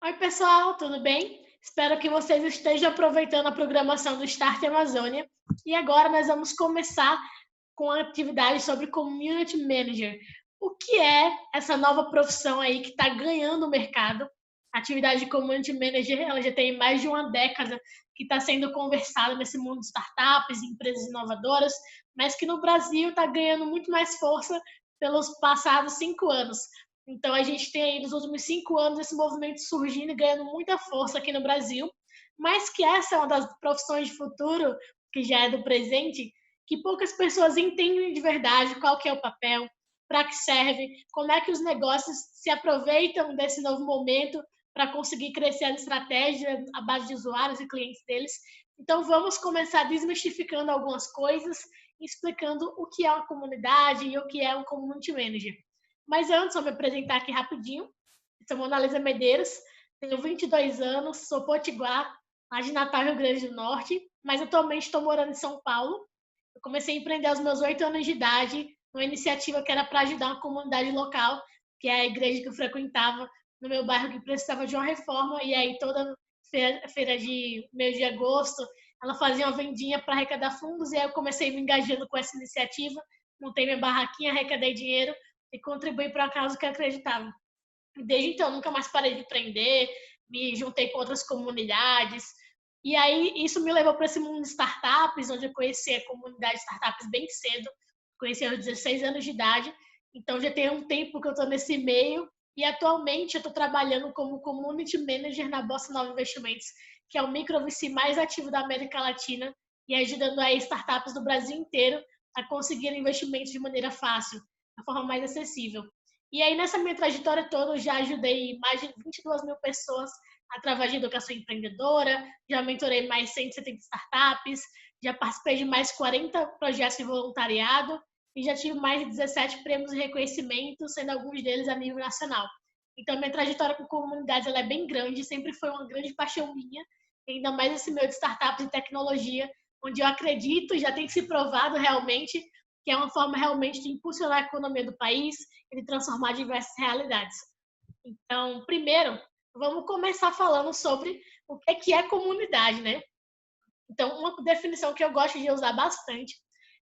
Oi, pessoal, tudo bem? Espero que vocês estejam aproveitando a programação do Start Amazônia. E agora nós vamos começar com a atividade sobre Community Manager. O que é essa nova profissão aí que está ganhando o mercado? A atividade de Community Manager ela já tem mais de uma década que está sendo conversada nesse mundo de startups, empresas inovadoras, mas que no Brasil está ganhando muito mais força pelos passados 5 anos. Então, a gente tem aí nos últimos 5 anos esse movimento surgindo e ganhando muita força aqui no Brasil, mas que essa é uma das profissões de futuro, que já é do presente, que poucas pessoas entendem de verdade qual que é o papel, para que serve, como é que os negócios se aproveitam desse novo momento para conseguir crescer a estratégia à base de usuários e clientes deles. Então, vamos começar desmistificando algumas coisas, explicando o que é uma comunidade e o que é um community manager. Mas antes, vou me apresentar aqui rapidinho. Sou Monalisa Medeiros, tenho 22 anos, sou potiguar, lá de Natal, Rio Grande do Norte, mas atualmente estou morando em São Paulo. Eu comecei a empreender aos meus 8 anos de idade, uma iniciativa que era para ajudar uma comunidade local, que é a igreja que eu frequentava no meu bairro, que precisava de uma reforma, e aí toda feira de mês de agosto, ela fazia uma vendinha para arrecadar fundos, e aí eu comecei me engajando com essa iniciativa, montei minha barraquinha, arrecadei dinheiro, e contribuir para a causa que eu acreditava. Desde então, nunca mais parei de empreender, me juntei com outras comunidades. E aí, isso me levou para esse mundo de startups, onde eu conheci a comunidade de startups bem cedo. Conheci aos 16 anos de idade. Então, já tem um tempo que eu estou nesse meio. E atualmente, eu estou trabalhando como Community Manager na Bossa Nova Investimentos, que é o micro VC mais ativo da América Latina e ajudando aí startups do Brasil inteiro a conseguir investimentos de maneira fácil, da forma mais acessível. E aí, nessa minha trajetória toda, eu já ajudei mais de 22 mil pessoas através de educação empreendedora, já mentorei mais 170 startups, já participei de mais 40 projetos de voluntariado e já tive mais de 17 prêmios e reconhecimentos, sendo alguns deles a nível nacional. Então, minha trajetória com comunidades ela é bem grande, sempre foi uma grande paixão minha, ainda mais esse meio de startups e tecnologia, onde eu acredito, já tem se provado realmente, que é uma forma realmente de impulsionar a economia do país e de transformar diversas realidades. Então, primeiro, vamos começar falando sobre o que é comunidade, né? Então, uma definição que eu gosto de usar bastante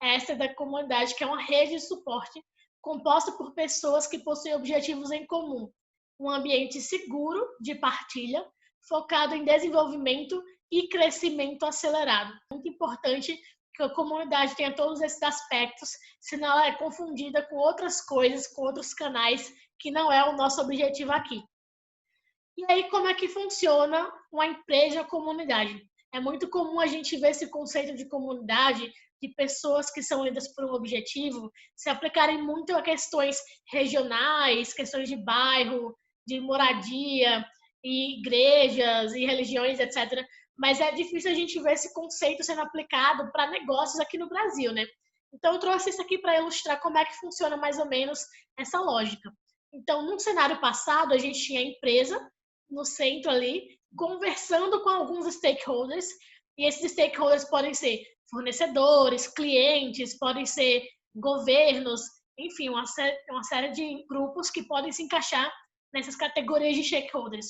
é essa da comunidade, que é uma rede de suporte composta por pessoas que possuem objetivos em comum, um ambiente seguro de partilha, focado em desenvolvimento e crescimento acelerado. Muito importante que a comunidade tenha todos esses aspectos, senão ela é confundida com outras coisas, com outros canais, que não é o nosso objetivo aqui. E aí, como é que funciona uma empresa comunidade? É muito comum a gente ver esse conceito de comunidade, de pessoas que são unidas por um objetivo, se aplicarem muito a questões regionais, questões de bairro, de moradia, e igrejas e religiões, etc. Mas é difícil a gente ver esse conceito sendo aplicado para negócios aqui no Brasil, né? Então, eu trouxe isso aqui para ilustrar como é que funciona mais ou menos essa lógica. Então, no cenário passado, a gente tinha a empresa no centro ali, conversando com alguns stakeholders, e esses stakeholders podem ser fornecedores, clientes, podem ser governos, enfim, uma série de grupos que podem se encaixar nessas categorias de stakeholders.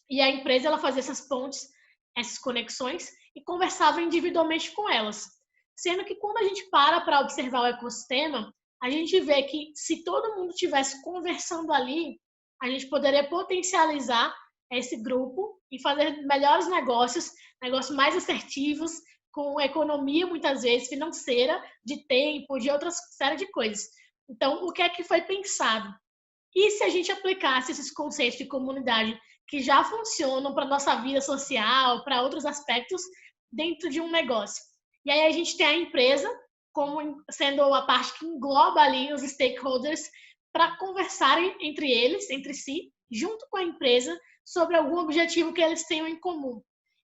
E a empresa ela fazia essas pontes, essas conexões e conversava individualmente com elas. Sendo que quando a gente para observar o ecossistema, a gente vê que se todo mundo estivesse conversando ali, a gente poderia potencializar esse grupo e fazer melhores negócios, negócios mais assertivos, com economia, muitas vezes, financeira, de tempo, de outras série de coisas. Então, o que é que foi pensado? E se a gente aplicasse esses conceitos de comunidade que já funcionam para a nossa vida social, para outros aspectos, dentro de um negócio? E aí a gente tem a empresa como sendo a parte que engloba ali os stakeholders para conversarem entre eles, entre si, junto com a empresa, sobre algum objetivo que eles tenham em comum.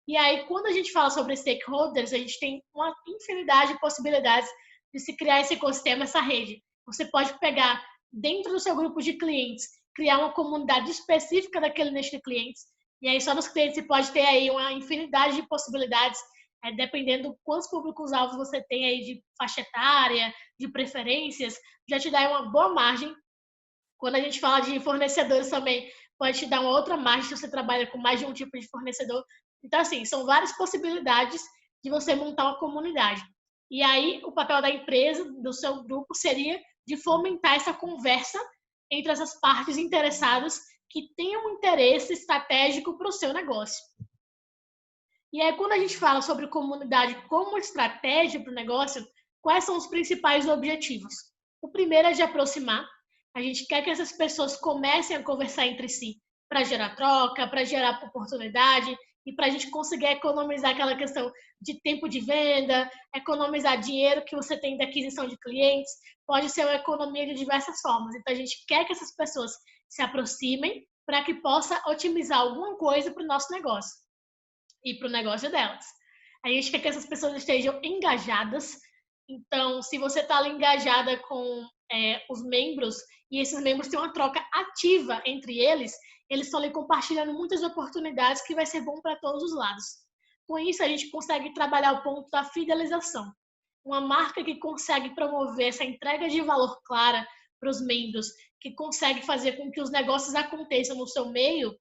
E aí, quando a gente fala sobre stakeholders, a gente tem uma infinidade de possibilidades de se criar esse ecossistema, essa rede. Você pode pegar dentro do seu grupo de clientes, criar uma comunidade específica daquele nicho de clientes. E aí, só nos clientes você pode ter aí uma infinidade de possibilidades, dependendo de quantos públicos-alvos você tem aí de faixa etária, de preferências, já te dá uma boa margem. Quando a gente fala de fornecedores também, pode te dar uma outra margem se você trabalha com mais de um tipo de fornecedor. Então, assim, são várias possibilidades de você montar uma comunidade. E aí, o papel da empresa, do seu grupo, seria de fomentar essa conversa entre essas partes interessadas que tenham um interesse estratégico para o seu negócio. E aí, quando a gente fala sobre comunidade como estratégia para o negócio, quais são os principais objetivos? O primeiro é de aproximar. A gente quer que essas pessoas comecem a conversar entre si para gerar troca, para gerar oportunidade e para a gente conseguir economizar aquela questão de tempo de venda, economizar dinheiro que você tem de aquisição de clientes. Pode ser uma economia de diversas formas. Então, a gente quer que essas pessoas se aproximem para que possa otimizar alguma coisa para o nosso negócio e para o negócio delas. A gente quer que essas pessoas estejam engajadas. Então, se você está engajada com os membros e esses membros têm uma troca ativa entre eles, eles estão ali compartilhando muitas oportunidades que vai ser bom para todos os lados. Com isso, a gente consegue trabalhar o ponto da fidelização. Uma marca que consegue promover essa entrega de valor clara para os membros, que consegue fazer com que os negócios aconteçam no seu meio,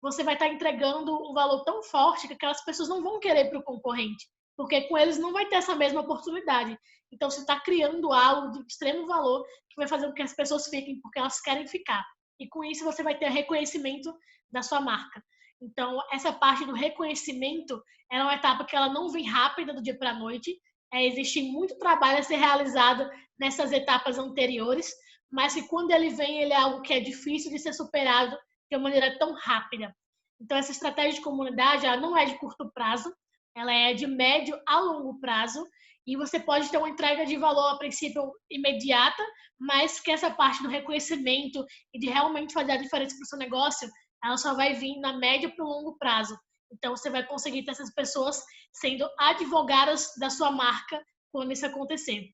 você vai estar entregando um valor tão forte que aquelas pessoas não vão querer para o concorrente, porque com eles não vai ter essa mesma oportunidade. Então, você está criando algo de extremo valor que vai fazer com que as pessoas fiquem porque elas querem ficar. E com isso, você vai ter reconhecimento da sua marca. Então, essa parte do reconhecimento é uma etapa que ela não vem rápida do dia para a noite. Existe muito trabalho a ser realizado nessas etapas anteriores, mas que quando ele vem, ele é algo que é difícil de ser superado de uma maneira tão rápida. Então, essa estratégia de comunidade, ela não é de curto prazo, ela é de médio a longo prazo, e você pode ter uma entrega de valor, a princípio, imediata, mas que essa parte do reconhecimento e de realmente fazer a diferença para o seu negócio, ela só vai vir na média para o longo prazo. Então, você vai conseguir ter essas pessoas sendo advogadas da sua marca quando isso acontecer.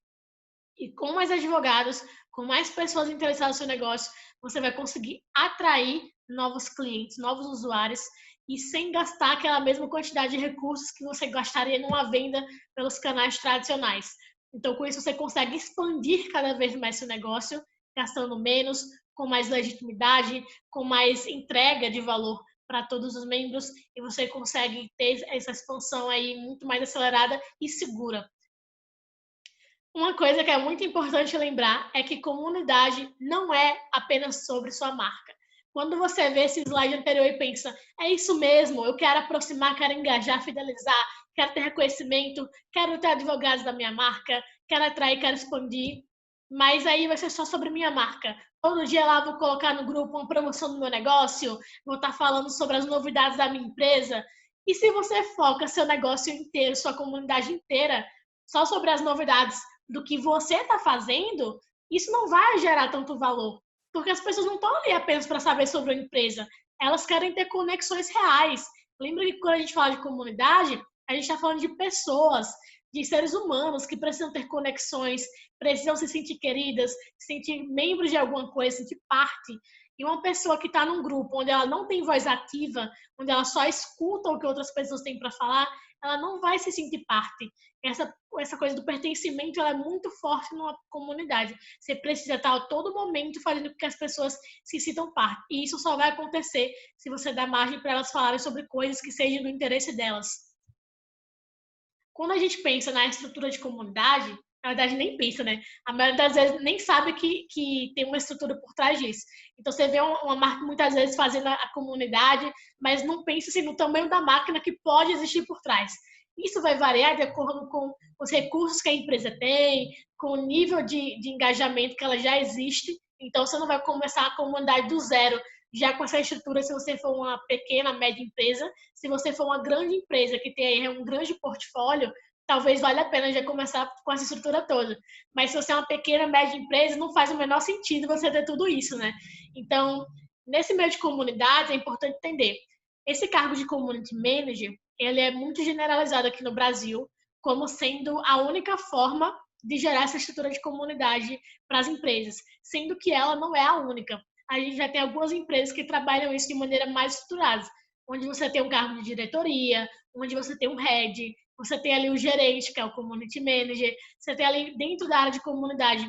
E com mais advogados, com mais pessoas interessadas no seu negócio, você vai conseguir atrair novos clientes, novos usuários, e sem gastar aquela mesma quantidade de recursos que você gastaria numa venda pelos canais tradicionais. Então, com isso, você consegue expandir cada vez mais seu negócio, gastando menos, com mais legitimidade, com mais entrega de valor para todos os membros, e você consegue ter essa expansão aí muito mais acelerada e segura. Uma coisa que é muito importante lembrar é que comunidade não é apenas sobre sua marca. Quando você vê esse slide anterior e pensa, é isso mesmo, eu quero aproximar, quero engajar, fidelizar, quero ter reconhecimento, quero ter advogados da minha marca, quero atrair, quero expandir, mas aí vai ser só sobre minha marca. Todo dia lá vou colocar no grupo uma promoção do meu negócio, vou estar falando sobre as novidades da minha empresa. E se você foca seu negócio inteiro, sua comunidade inteira, só sobre as novidades do que você está fazendo, isso não vai gerar tanto valor. Porque as pessoas não estão ali apenas para saber sobre a empresa. Elas querem ter conexões reais. Lembra que quando a gente fala de comunidade, a gente está falando de pessoas, de seres humanos que precisam ter conexões, precisam se sentir queridas, se sentir membros de alguma coisa, se sentir parte. E uma pessoa que está num grupo onde ela não tem voz ativa, onde ela só escuta o que outras pessoas têm para falar, ela não vai se sentir parte. Essa coisa do pertencimento, ela é muito forte numa comunidade. Você precisa estar a todo momento fazendo com que as pessoas se sintam parte. E isso só vai acontecer se você dá margem para elas falarem sobre coisas que sejam do interesse delas. Quando a gente pensa na estrutura de comunidade, na verdade nem pensa, né? A maioria das vezes nem sabe que tem uma estrutura por trás disso. Então você vê uma marca muitas vezes fazendo a comunidade, mas não pensa assim, no tamanho da máquina que pode existir por trás. Isso vai variar de acordo com os recursos que a empresa tem, com o nível de engajamento que ela já existe. Então você não vai começar a comunidade do zero, já com essa estrutura, se você for uma pequena, média empresa. Se você for uma grande empresa que tem aí um grande portfólio, talvez valha a pena já começar com essa estrutura toda. Mas se você é uma pequena, média empresa, não faz o menor sentido você ter tudo isso, né? Então, nesse meio de comunidade, é importante entender. Esse cargo de Community Manager, ele é muito generalizado aqui no Brasil, como sendo a única forma de gerar essa estrutura de comunidade para as empresas, sendo que ela não é a única. A gente já tem algumas empresas que trabalham isso de maneira mais estruturada, onde você tem um cargo de diretoria, onde você tem um head, você tem ali o gerente, que é o community manager, você tem ali dentro da área de comunidade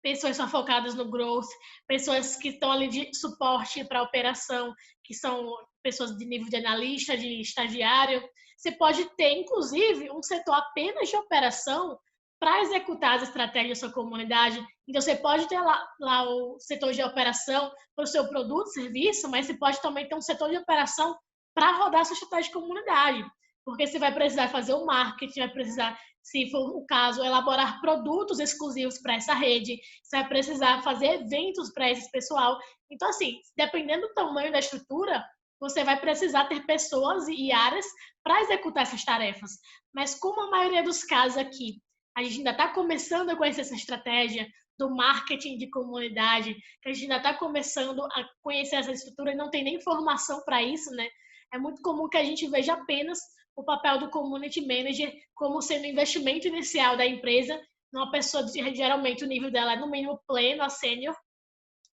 pessoas são focadas no growth, pessoas que estão ali de suporte para a operação, que são pessoas de nível de analista, de estagiário. Você pode ter, inclusive, um setor apenas de operação para executar as estratégias da sua comunidade. Então, você pode ter lá o setor de operação para o seu produto, serviço, mas você pode também ter um setor de operação para rodar a sua estratégia de comunidade. Porque você vai precisar fazer o marketing, vai precisar, se for o caso, elaborar produtos exclusivos para essa rede, você vai precisar fazer eventos para esse pessoal. Então, assim, dependendo do tamanho da estrutura, você vai precisar ter pessoas e áreas para executar essas tarefas. Mas como a maioria dos casos aqui, a gente ainda está começando a conhecer essa estratégia do marketing de comunidade, que a gente ainda está começando a conhecer essa estrutura e não tem nem formação para isso, né? É muito comum que a gente veja apenas o papel do community manager como sendo o investimento inicial da empresa, numa pessoa, geralmente o nível dela é no mínimo pleno, a sênior.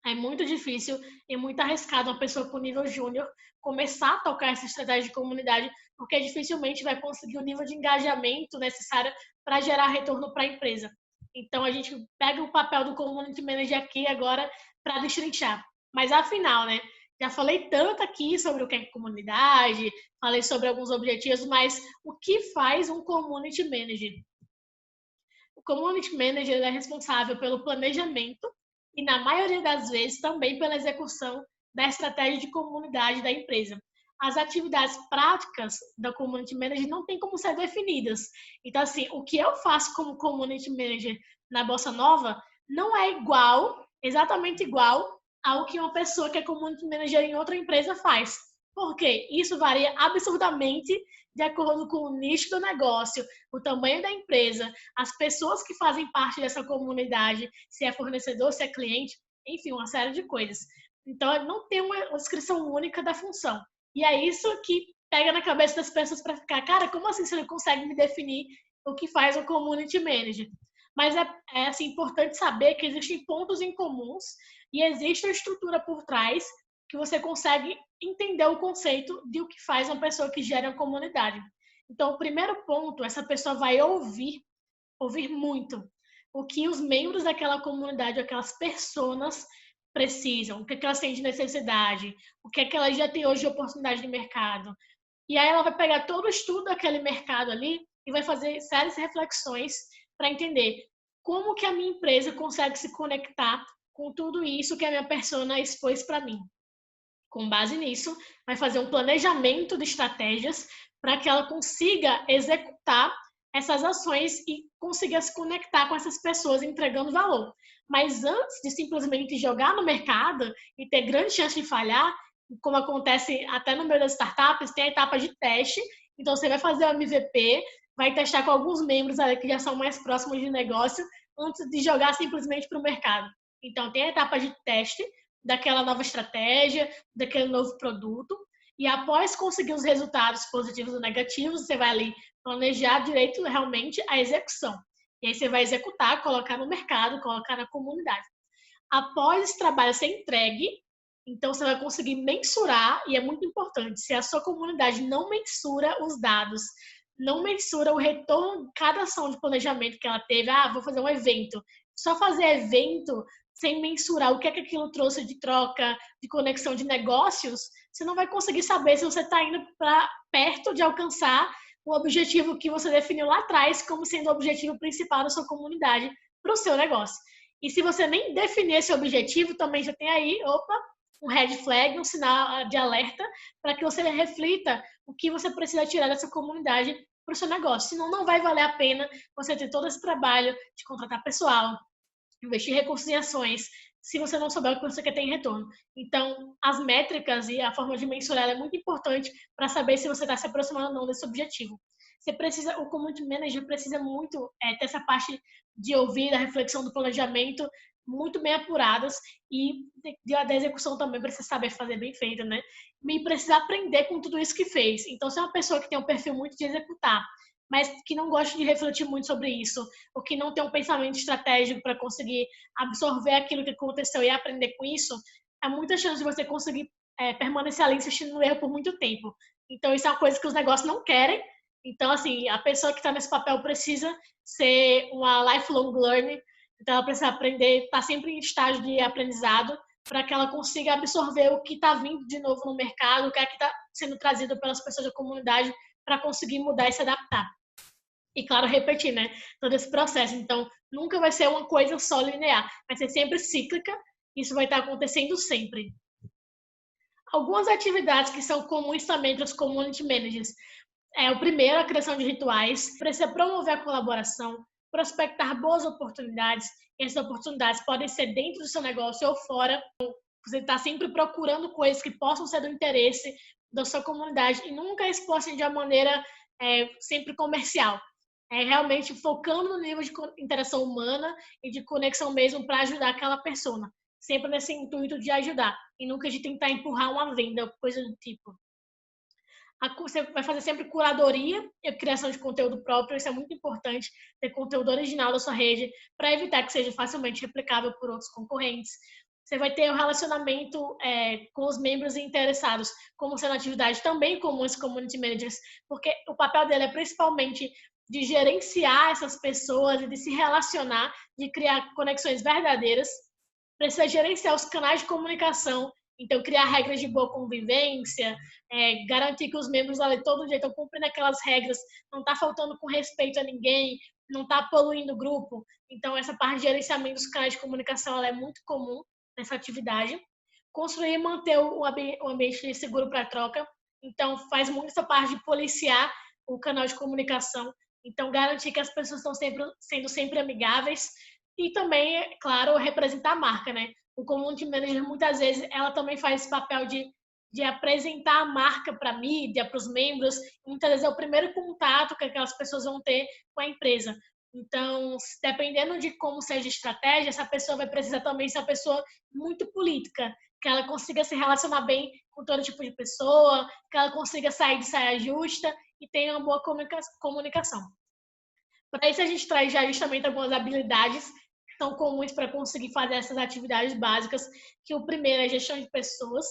É muito difícil e muito arriscado uma pessoa com nível júnior começar a tocar essa estratégia de comunidade, porque dificilmente vai conseguir o nível de engajamento necessário para gerar retorno para a empresa. Então, a gente pega o papel do community manager aqui agora para destrinchar. Mas, afinal, né? Já falei tanto aqui sobre o que é comunidade, falei sobre alguns objetivos, mas o que faz um community manager? O community manager é responsável pelo planejamento e, na maioria das vezes, também pela execução da estratégia de comunidade da empresa. As atividades práticas da community manager não têm como ser definidas. Então, assim, o que eu faço como community manager na Bossa Nova não é igual, exatamente igual, ao que uma pessoa que é community manager em outra empresa faz. Por quê? Isso varia absurdamente de acordo com o nicho do negócio, o tamanho da empresa, as pessoas que fazem parte dessa comunidade, se é fornecedor, se é cliente, enfim, uma série de coisas. Então, não tem uma descrição única da função. E é isso que pega na cabeça das pessoas para ficar, cara, como assim você não consegue me definir o que faz o community manager? Mas é assim, importante saber que existem pontos em comuns e existe uma estrutura por trás que você consegue entender o conceito de o que faz uma pessoa que gera uma comunidade. Então, o primeiro ponto, essa pessoa vai ouvir muito o que os membros daquela comunidade, aquelas pessoas precisam, o que elas têm de necessidade, o que elas já têm hoje de oportunidade de mercado. E aí ela vai pegar todo o estudo daquele mercado ali e vai fazer sérias reflexões para entender como que a minha empresa consegue se conectar com tudo isso que a minha persona expôs para mim. Com base nisso, vai fazer um planejamento de estratégias para que ela consiga executar essas ações e consiga se conectar com essas pessoas entregando valor. Mas antes de simplesmente jogar no mercado e ter grande chance de falhar, como acontece até no meio das startups, tem a etapa de teste. Então, você vai fazer o MVP, vai testar com alguns membros ali que já são mais próximos de negócio, antes de jogar simplesmente para o mercado. Então, tem a etapa de teste daquela nova estratégia, daquele novo produto, e após conseguir os resultados positivos ou negativos, você vai ali planejar direito realmente a execução. E aí você vai executar, colocar no mercado, colocar na comunidade. Após esse trabalho ser entregue, então você vai conseguir mensurar, e é muito importante, se a sua comunidade não mensura os dados, não mensura o retorno de cada ação de planejamento que ela teve, vou fazer um evento. Só fazer evento sem mensurar o que é que aquilo trouxe de troca, de conexão de negócios, você não vai conseguir saber se você está indo para perto de alcançar o objetivo que você definiu lá atrás como sendo o objetivo principal da sua comunidade para o seu negócio. E se você nem definir esse objetivo, também já tem aí, um red flag, um sinal de alerta, para que você reflita o que você precisa tirar dessa comunidade para o seu negócio. Senão, não vai valer a pena você ter todo esse trabalho de contratar pessoal, investir recursos em ações, se você não souber o que você quer ter em retorno. Então, as métricas e a forma de mensurar é muito importante para saber se você está se aproximando ou não desse objetivo. O community manager precisa muito ter essa parte de ouvir, da reflexão do planejamento, muito bem apuradas, e da execução também precisa saber fazer bem feita, né? E precisa aprender com tudo isso que fez. Então, se é uma pessoa que tem um perfil muito de executar, mas que não gosta de refletir muito sobre isso, ou que não tem um pensamento estratégico para conseguir absorver aquilo que aconteceu e aprender com isso, há muita chance de você conseguir permanecer ali insistindo no erro por muito tempo. Então, isso é uma coisa que os negócios não querem. Então, assim, a pessoa que está nesse papel precisa ser uma lifelong learner, Então, ela precisa aprender, estar sempre em estágio de aprendizado, para que ela consiga absorver o que está vindo de novo no mercado, o que é que está sendo trazido pelas pessoas da comunidade, para conseguir mudar e se adaptar. E, claro, repetir, né? Todo esse processo. Então, nunca vai ser uma coisa só linear. Vai ser sempre cíclica. Isso vai estar acontecendo sempre. Algumas atividades que são comuns também para os community managers. O primeiro, a criação de rituais. Precisa promover a colaboração, prospectar boas oportunidades. E essas oportunidades podem ser dentro do seu negócio ou fora. Você está sempre procurando coisas que possam ser do interesse da sua comunidade e nunca exposem de uma maneira sempre comercial. Realmente focando no nível de interação humana e de conexão mesmo para ajudar aquela pessoa. Sempre nesse intuito de ajudar e nunca de tentar empurrar uma venda, coisa do tipo. Você vai fazer sempre curadoria e criação de conteúdo próprio. Isso é muito importante, ter conteúdo original da sua rede para evitar que seja facilmente replicável por outros concorrentes. Você vai ter um relacionamento com os membros interessados, como sendo atividade também comum os community managers, porque o papel dele é principalmente de gerenciar essas pessoas e de se relacionar, de criar conexões verdadeiras. Precisa gerenciar os canais de comunicação, então criar regras de boa convivência, garantir que os membros ali todo dia estão cumprindo aquelas regras, não está faltando com respeito a ninguém, não está poluindo o grupo. Então, essa parte de gerenciamento dos canais de comunicação ela é muito comum nessa atividade. Construir e manter o ambiente seguro para troca. Então, faz muito essa parte de policiar o canal de comunicação. Então, garantir que as pessoas estão sendo sempre amigáveis. E também, é claro, representar a marca, né? O community manager, muitas vezes, ela também faz esse papel de apresentar a marca para a mídia, para os membros. Muitas vezes é o primeiro contato que aquelas pessoas vão ter com a empresa. Então, dependendo de como seja a estratégia, essa pessoa vai precisar também ser uma pessoa muito política, que ela consiga se relacionar bem com todo tipo de pessoa, que ela consiga sair de saia justa e tenha uma boa comunicação. Para isso, a gente traz já justamente algumas habilidades que são comuns para conseguir fazer essas atividades básicas, que o primeiro é a gestão de pessoas,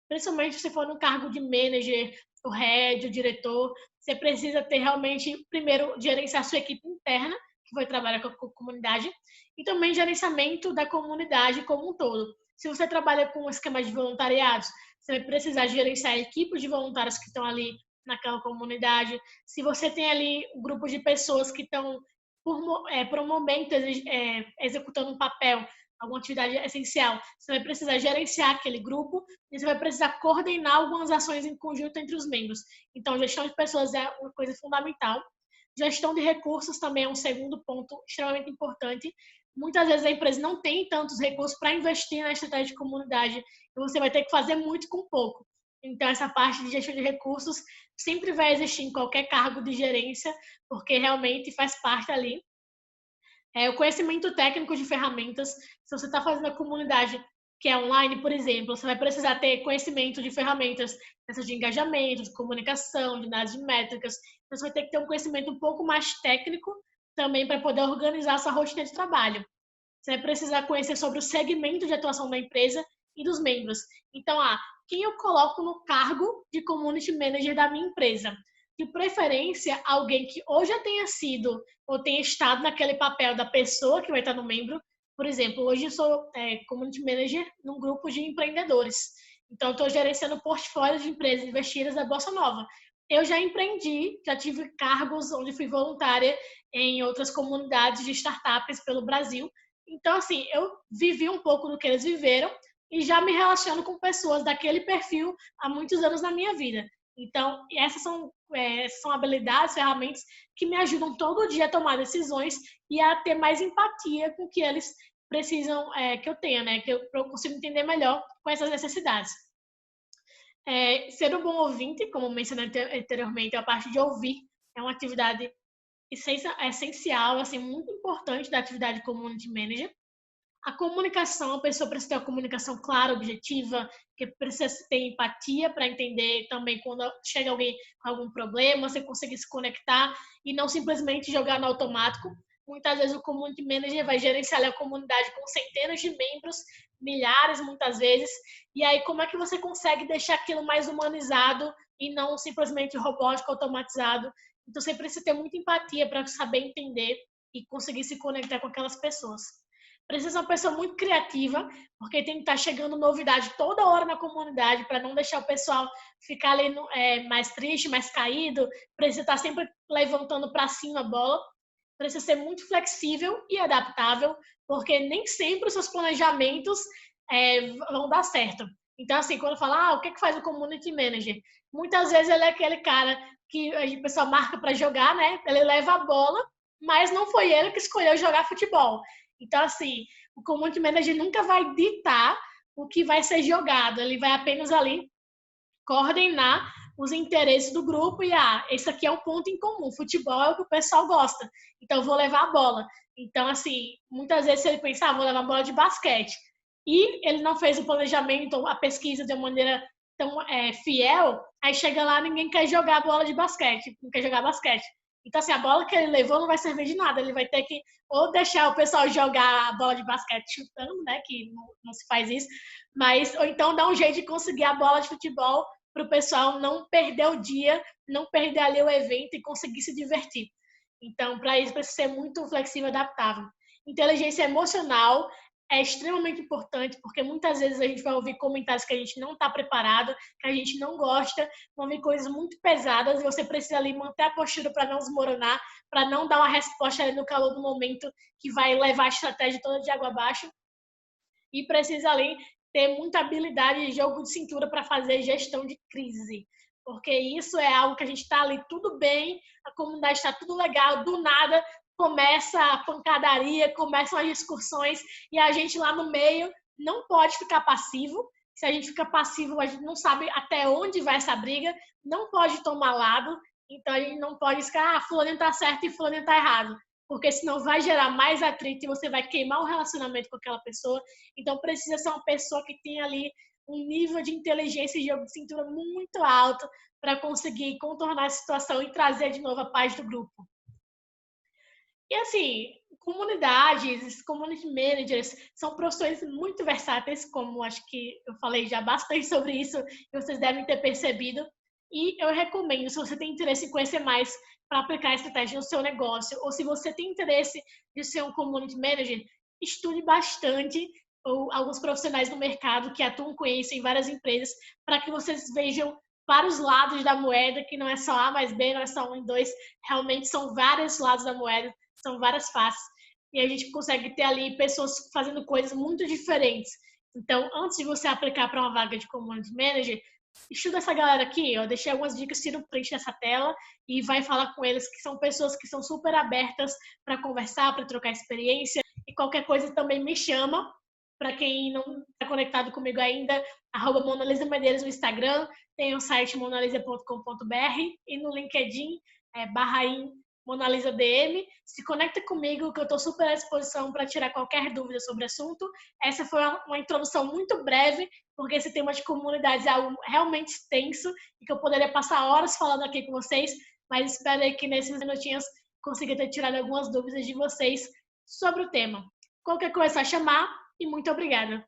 principalmente se for no cargo de manager, o head, o diretor, você precisa ter realmente, primeiro, gerenciar a sua equipe interna, que vai trabalhar com a comunidade, e também gerenciamento da comunidade como um todo. Se você trabalha com um esquema de voluntariados, você vai precisar gerenciar a equipe de voluntários que estão ali naquela comunidade. Se você tem ali um grupo de pessoas que estão, por um momento, executando um papel, alguma atividade essencial, você vai precisar gerenciar aquele grupo e você vai precisar coordenar algumas ações em conjunto entre os membros. Então, gestão de pessoas é uma coisa fundamental. Gestão de recursos também é um segundo ponto extremamente importante. Muitas vezes a empresa não tem tantos recursos para investir na estratégia de comunidade e você vai ter que fazer muito com pouco. Então, essa parte de gestão de recursos sempre vai existir em qualquer cargo de gerência, porque realmente faz parte ali. O conhecimento técnico de ferramentas. Se você está fazendo a comunidade que é online, por exemplo, você vai precisar ter conhecimento de ferramentas de engajamento, de comunicação, de análise de métricas. Então, você vai ter que ter um conhecimento um pouco mais técnico também para poder organizar a sua rotina de trabalho. Você vai precisar conhecer sobre o segmento de atuação da empresa e dos membros. Então, quem eu coloco no cargo de community manager da minha empresa? De preferência, alguém que ou já tenha sido ou tenha estado naquele papel da pessoa que vai estar no membro. Por exemplo, hoje eu sou community manager num grupo de empreendedores. Então, estou gerenciando portfólios de empresas investidas da Bossa Nova. Eu já empreendi, já tive cargos onde fui voluntária em outras comunidades de startups pelo Brasil. Então, assim, eu vivi um pouco do que eles viveram e já me relaciono com pessoas daquele perfil há muitos anos na minha vida. Então, essas são habilidades, ferramentas que me ajudam todo dia a tomar decisões e a ter mais empatia com o que eles precisam que eu tenha, né? Que eu consigo entender melhor com essas necessidades. Ser um bom ouvinte, como mencionei anteriormente, a parte de ouvir é uma atividade essencial, assim, muito importante da atividade community manager. A comunicação, a pessoa precisa ter uma comunicação clara, objetiva, que precisa ter empatia para entender também quando chega alguém com algum problema, você conseguir se conectar e não simplesmente jogar no automático. Muitas vezes o community manager vai gerenciar a comunidade com centenas de membros, milhares muitas vezes, e aí como é que você consegue deixar aquilo mais humanizado e não simplesmente robótico, automatizado? Então você precisa ter muita empatia para saber entender e conseguir se conectar com aquelas pessoas. Precisa ser uma pessoa muito criativa, porque tem que estar chegando novidade toda hora na comunidade para não deixar o pessoal ficar ali mais triste, mais caído. Precisa estar sempre levantando para cima a bola. Precisa ser muito flexível e adaptável, porque nem sempre os seus planejamentos vão dar certo. Então, assim, quando fala, o que faz o Community Manager? Muitas vezes ele é aquele cara que a pessoa marca para jogar, né? Ele leva a bola, mas não foi ele que escolheu jogar futebol. Então, assim, o Community Manager nunca vai ditar o que vai ser jogado. Ele vai apenas ali coordenar os interesses do grupo e, esse aqui é um ponto em comum. Futebol é o que o pessoal gosta. Então, eu vou levar a bola. Então, assim, muitas vezes ele pensa, vou levar a bola de basquete. E ele não fez o planejamento, a pesquisa de uma maneira tão fiel, aí chega lá, ninguém quer jogar a bola de basquete, não quer jogar basquete. Então, assim, a bola que ele levou não vai servir de nada. Ele vai ter que ou deixar o pessoal jogar a bola de basquete chutando, né, que não se faz isso, mas ou então dar um jeito de conseguir a bola de futebol para o pessoal não perder o dia, não perder ali o evento e conseguir se divertir. Então, para isso, precisa ser muito flexível e adaptável. Inteligência emocional é extremamente importante, porque muitas vezes a gente vai ouvir comentários que a gente não está preparado, que a gente não gosta, vão vir coisas muito pesadas e você precisa ali manter a postura para não desmoronar, para não dar uma resposta ali no calor do momento que vai levar a estratégia toda de água abaixo. E precisa ali ter muita habilidade de jogo de cintura para fazer gestão de crise, porque isso é algo que a gente está ali tudo bem, a comunidade está tudo legal, do nada começa a pancadaria, começam as discussões e a gente lá no meio não pode ficar passivo. Se a gente fica passivo, a gente não sabe até onde vai essa briga, não pode tomar lado, então a gente não pode ficar, fulano está certo e fulano está errado, porque senão vai gerar mais atrito e você vai queimar o relacionamento com aquela pessoa. Então precisa ser uma pessoa que tenha ali um nível de inteligência e jogo de cintura muito alto para conseguir contornar a situação e trazer de novo a paz do grupo. E assim, comunidades, community managers são profissões muito versáteis, como acho que eu falei já bastante sobre isso, e vocês devem ter percebido. E eu recomendo, se você tem interesse em conhecer mais para aplicar a estratégia no seu negócio, ou se você tem interesse de ser um community manager, estude bastante alguns profissionais do mercado que atuam com isso em várias empresas, para que vocês vejam para os lados da moeda, que não é só A mais B, não é só 1 e 2, realmente são vários lados da moeda, são várias faces. E a gente consegue ter ali pessoas fazendo coisas muito diferentes. Então, antes de você aplicar para uma vaga de community manager, estuda essa galera aqui, eu deixei algumas dicas, tira um print dessa tela e vai falar com eles, que são pessoas que são super abertas para conversar, para trocar experiência. E qualquer coisa também me chama. Para quem não está conectado comigo ainda, @Monalisa Medeiros no Instagram, tem o site monalisa.com.br e no LinkedIn, /in Monalisa DM. Se conecta comigo, que eu estou super à disposição para tirar qualquer dúvida sobre o assunto. Essa foi uma introdução muito breve, porque esse tema de comunidades é algo realmente extenso e que eu poderia passar horas falando aqui com vocês, mas espero aí que nesses minutinhos consiga ter tirado algumas dúvidas de vocês sobre o tema. Qualquer coisa é só chamar e muito obrigada.